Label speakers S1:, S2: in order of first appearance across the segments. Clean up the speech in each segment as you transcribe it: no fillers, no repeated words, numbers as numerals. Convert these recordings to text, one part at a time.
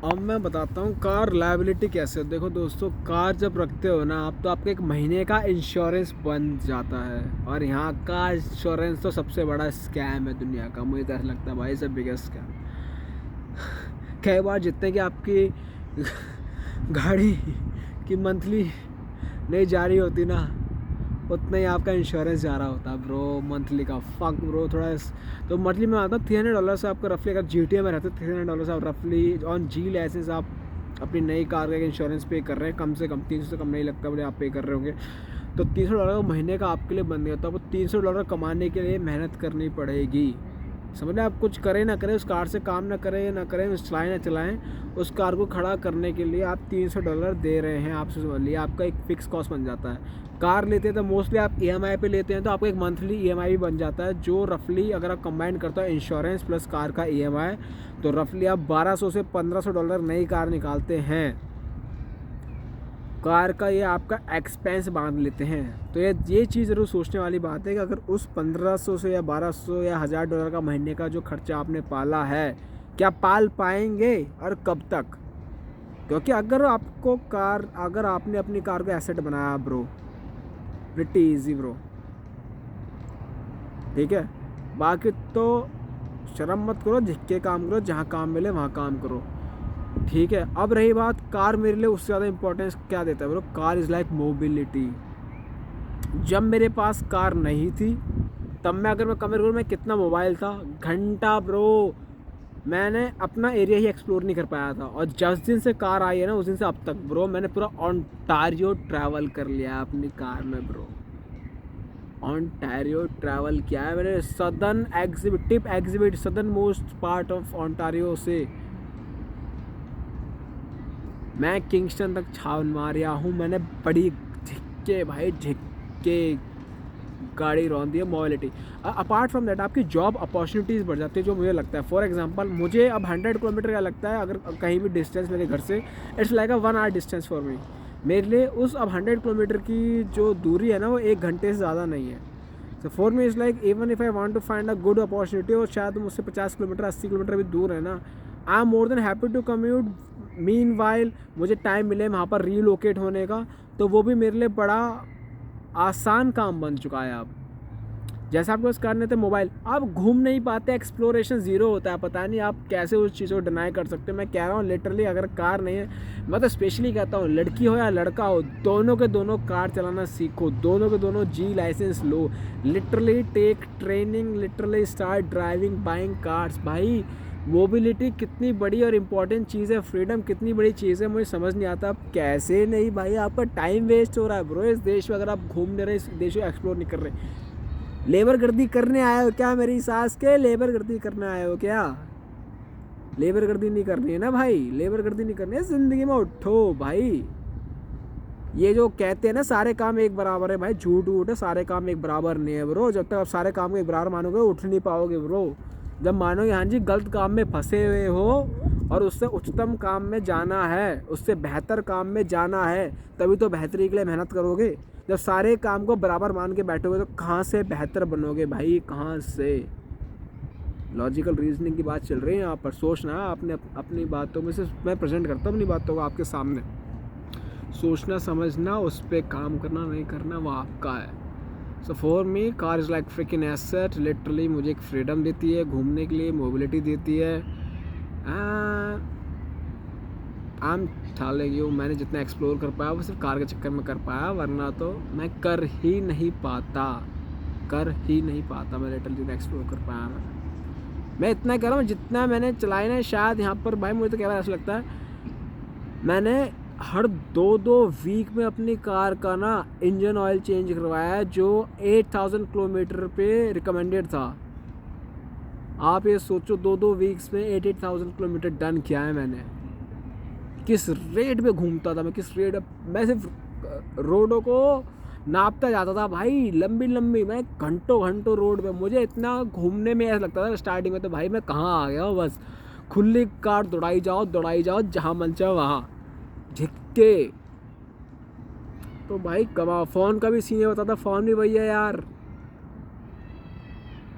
S1: अब मैं बताता हूँ कार लायबिलिटी कैसे। देखो दोस्तों, कार जब रखते हो ना आप, तो आपका एक महीने का इंश्योरेंस बन जाता है। और यहाँ का इंश्योरेंस तो सबसे बड़ा स्कैम है दुनिया का, मुझे तो ऐसा लगता है भाई, सब बिगेस्ट स्कैम। कई बार जितने की आपकी गाड़ी की मंथली नहीं जा रही होती ना, उतना ही आपका इंश्योरेंस जा रहा होता है ब्रो, मंथली का। फक ब्रो, थोड़ा तो मंथली में आता है $300 से आपका रफली, अगर GTA में रहते $300 से आप रफली ऑन जी लाइसेंस आप अपनी नई कार का इंश्योरेंस पे कर रहे हैं। कम से कम 300 से कम नहीं लगता मुझे आप पे कर रहे होंगे। तो $300 महीने का आपके लिए बन गया। तो आपको $300 कमाने के लिए मेहनत करनी पड़ेगी। समझ रहे, आप कुछ करें ना करें, उस कार से काम ना करें, चलाएं ना चलाएं, उस कार को खड़ा करने के लिए आप $300 दे रहे हैं। आपसे समझ लिए, आपका एक फ़िक्स कॉस्ट बन जाता है। कार लेते हैं तो मोस्टली आप EMI पे लेते हैं, तो आपको एक मंथली EMI भी बन जाता है, जो रफली अगर आप कंबाइन करते हो इंश्योरेंस प्लस कार का EMI, तो रफली आप $1200 से $1500 नई कार निकालते हैं। कार का ये आपका एक्सपेंस बांध लेते हैं। तो ये चीज़ ज़रूर सोचने वाली बात है कि अगर उस 1500 से या 1200 या $1000 का महीने का जो खर्चा आपने पाला है, क्या पाल पाएंगे और कब तक? क्योंकि अगर आपने अपनी कार को एसेट बनाया ब्रो, प्रिटी इजी ब्रो, ठीक है। बाकी तो शर्म मत करो, झिक के काम करो, जहाँ काम मिले वहाँ काम करो, ठीक है। अब रही बात कार, मेरे लिए उससे ज़्यादा इंपॉर्टेंस क्या देता है bro? Car is like mobility. जब मेरे पास कार नहीं थी, तब मैं कंपेयर करूँ, मैं कितना मोबाइल था, घंटा ब्रो, मैंने अपना एरिया ही एक्सप्लोर नहीं कर पाया था। और जिस दिन से कार आई है ना, उस दिन से अब तक ब्रो मैंने पूरा ऑन्टारियो ट्रैवल कर लिया है अपनी कार में ब्रो। ऑन्टारियो ट्रैवल किया है मैंने, southern most part of Ontario से मैं किंगस्टन तक छाल मारिया हूँ मैंने। बड़ी झिक्के भाई, झिक्के गाड़ी रौंदी है, मोबिलिटी। अपार्ट फ्रॉम दैट आपकी जॉब अपॉर्चुनिटीज़ बढ़ जाती है, जो मुझे लगता है। फॉर एग्जांपल मुझे अब 100 किलोमीटर का लगता है, अगर कहीं भी डिस्टेंस मेरे घर से, it's like a 1 hour distance for me. मेरे लिए उस अब 100 किलोमीटर की जो दूरी है ना, वो 1 घंटे से ज़्यादा नहीं है। So for me is like, even if I want to find a good opportunity, और शायद मुझसे 50 किलोमीटर 80 किलोमीटर भी दूर है ना, I am more than happy to commute. Meanwhile मुझे टाइम मिले वहाँ पर रीलोकेट होने का, तो वो भी मेरे लिए बड़ा आसान काम बन चुका है अब। जैसे आपके पास करने थे मोबाइल, आप घूम नहीं पाते, एक्सप्लोरेशन ज़ीरो होता है। पता नहीं आप कैसे उस चीज़ को डिनाई कर सकते हो। मैं कह रहा हूँ लिटरली, अगर कार नहीं है, मैं तो स्पेशली कहता हूँ, लड़की हो या लड़का हो, दोनों के दोनों कार चलाना सीखो, दोनों के दोनों जी लाइसेंस लो, literally take training, literally start driving, buying cars. भाई मोबिलिटी कितनी बड़ी और इम्पॉर्टेंट चीज़ है, फ्रीडम कितनी बड़ी चीज़ है, मुझे समझ नहीं आता आप कैसे नहीं। भाई आपका टाइम वेस्ट हो रहा है ब्रो इस देश में, अगर आप घूम नहीं रहे, इस देश को एक्सप्लोर नहीं कर रहे। लेबर गर्दी करने आए हो क्या मेरी सास के? लेबर गर्दी करने आए हो क्या? लेबर गर्दी नहीं करनी है ना भाई, लेबर गर्दी नहीं करनी है ज़िंदगी में। उठो भाई। ये जो कहते हैं ना सारे काम एक बराबर है, भाई झूठ झूठ है, सारे काम एक बराबर नहीं है ब्रो। जब तक आप सारे काम को एक बराबर मानोगे, उठ नहीं पाओगे ब्रो। जब मानोगे हाँ जी गलत काम में फंसे हुए हो और उससे उच्चतम काम में जाना है, उससे बेहतर काम में जाना है, तभी तो बेहतरी के लिए मेहनत करोगे। जब सारे काम को बराबर मान के बैठोगे, तो कहाँ से बेहतर बनोगे भाई, कहाँ से? लॉजिकल रीजनिंग की बात चल रही है यहाँ पर। सोचना आपने अपनी बातों में से, मैं प्रेजेंट करता हूँ अपनी बातों को आपके सामने। सोचना, समझना, उस पर काम करना नहीं करना, वो आपका है। So for me car is like fricking asset. Literally मुझे एक फ्रीडम देती है घूमने के लिए, मोबिलिटी देती है। आई एम टेलिंग यू, मैंने जितना एक्सप्लोर कर पाया वो सिर्फ कार के चक्कर में कर पाया, वरना तो मैं कर ही नहीं पाता मैं लिटरली जितना एक्सप्लोर कर पाया। मैं इतना कह रहा हूँ जितना मैंने चलाई ना, शायद यहाँ पर भाई मुझे तो क्या ऐसा लगता है, मैंने हर 2-2 वीक में अपनी कार का ना इंजन ऑयल चेंज करवाया है, जो 8000 किलोमीटर पे रिकमेंडेड था। आप ये सोचो, 2-2 वीक्स में 8000 किलोमीटर डन किया है मैंने। किस रेट पे घूमता था मैं, मैं सिर्फ रोडों को नापता जाता था भाई, लंबी लंबी, मैं घंटों रोड पे। मुझे इतना घूमने में ऐसा लगता था स्टार्टिंग में, तो भाई मैं कहाँ आ गया हूँ, बस खुली कार दौड़ाई जाओ जहाँ मन चाहे वहाँ, झिक्के। तो भाई कमा, फ़ोन का भी सीन होता था, फ़ोन भी वही है यार।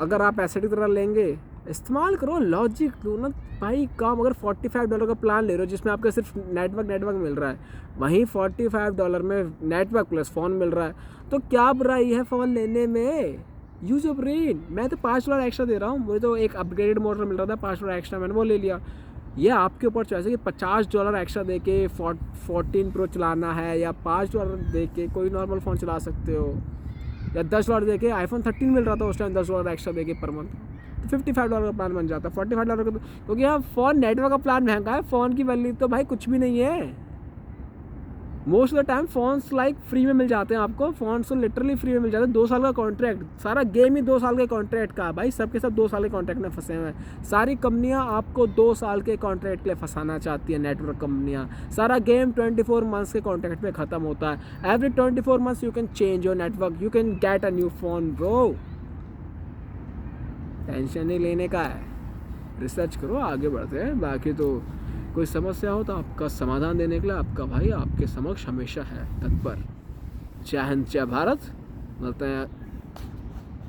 S1: अगर आप एसेट की तरह लेंगे इस्तेमाल करो, लॉजिक दो ना भाई। काम अगर $45 का प्लान ले रहे हो जिसमें आपका सिर्फ नेटवर्क मिल रहा है, वहीं $45 में नेटवर्क प्लस फ़ोन मिल रहा है, तो क्या बुराई है फ़ोन लेने में? Use your brain. मैं तो $5 एक्स्ट्रा दे रहा हूँ, मुझे तो एक अपग्रेडेड मॉडल मिल रहा था $5 एक्स्ट्रा, मैंने वो ले लिया। ये आपके ऊपर चॉइस है कि $50 एक्स्ट्रा दे के 14 प्रो चलाना है, या $5 दे के कोई नॉर्मल फ़ोन चला सकते हो, या $10 दे के iPhone 13 मिल रहा था उस टाइम $10 एक्स्ट्रा दे के पर मंथ, तो $55 का प्लान बन जाता है। $45 का तो, क्योंकि यहाँ फ़ोन नेटवर्क का प्लान महंगा है, फ़ोन की वैल्यू तो भाई कुछ भी नहीं है। Most of the time phones like free में मिल जाते हैं आपको, फ़ोन्स तो लिटरली फ्री में मिल जाते हैं। 2 साल का कॉन्ट्रैक्ट, सारा गेम ही 2 साल के कॉन्ट्रैक्ट का है भाई, सबके सब 2 साल के कॉन्ट्रैक्ट में फंसे हुए हैं। सारी कंपनियां आपको 2 साल के कॉन्ट्रैक्ट के लिए फंसाना चाहती है, नेटवर्क कंपनियां। सारा गेम 24 मंथ्स के कॉन्ट्रैक्ट में ख़त्म होता है। Every 24 months you can change your network, you can get a new phone bro. Tension नहीं लेने का है, रिसर्च करो, आगे बढ़ते हैं। बाकी तो कोई समस्या हो तो आपका समाधान देने के लिए आपका भाई आपके समक्ष हमेशा है तत्पर। जय हिंद, जय भारत। मिलते हैं